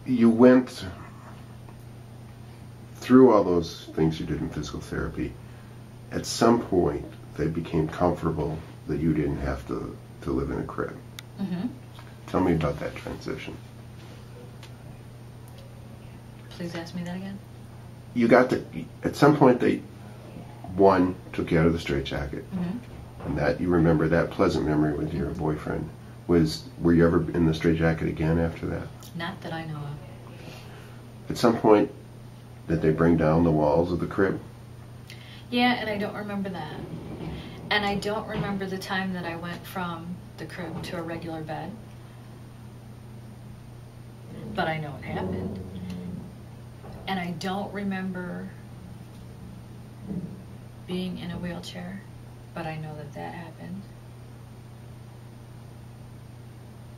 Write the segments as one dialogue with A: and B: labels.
A: you went through all those things you did in physical therapy. At some point, they became comfortable that you didn't have to live in a crib.
B: Mm-hmm.
A: Tell me about that transition.
B: Please ask me that again.
A: You got at some point they, one, took you out of the straitjacket.
B: Mm-hmm.
A: And that, you remember that pleasant memory with your boyfriend. Were you ever in the straitjacket again after that?
B: Not that I know of.
A: At some point, did they bring down the walls of the crib?
B: Yeah, and I don't remember that. And I don't remember the time that I went from the crib to a regular bed. But I know it happened. And I don't remember being in a wheelchair, but I know that that happened.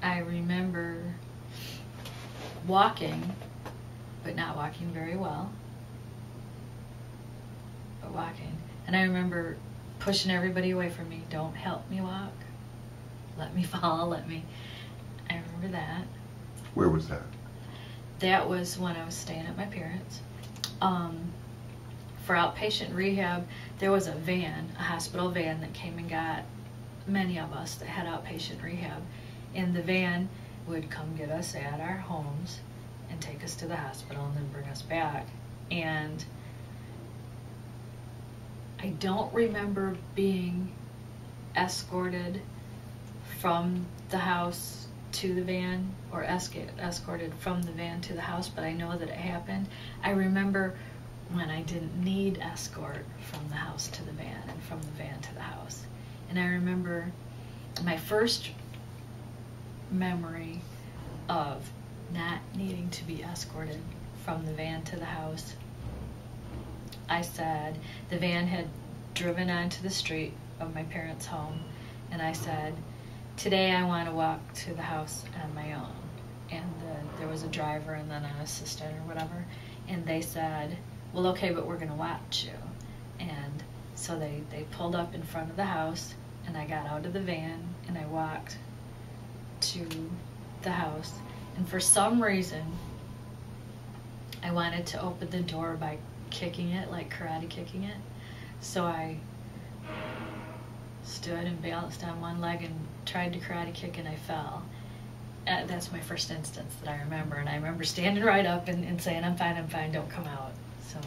B: I remember walking, but not walking very well, but walking. And I remember pushing everybody away from me. Don't help me walk. Let me fall, I remember that.
A: Where was that?
B: That was when I was staying at my parents'. For outpatient rehab, there was a hospital van that came and got many of us that had outpatient rehab. And the van would come get us at our homes and take us to the hospital and then bring us back. And I don't remember being escorted from the house to the van or escorted from the van to the house, but I know that it happened. I remember when I didn't need escort from the house to the van and from the van to the house. And I remember my first memory of not needing to be escorted from the van to the house. I said, the van had driven onto the street of my parents' home, and I said, today I want to walk to the house on my own. And there was a driver and then an assistant or whatever, and they said, well, okay, but we're going to watch you. And so they pulled up in front of the house, and I got out of the van and I walked to the house. And for some reason, I wanted to open the door by kicking it, like karate kicking it. So I stood and balanced on one leg and tried to karate kick, and I fell. That's my first instance that I remember. And I remember standing right up and saying, I'm fine, don't come out. So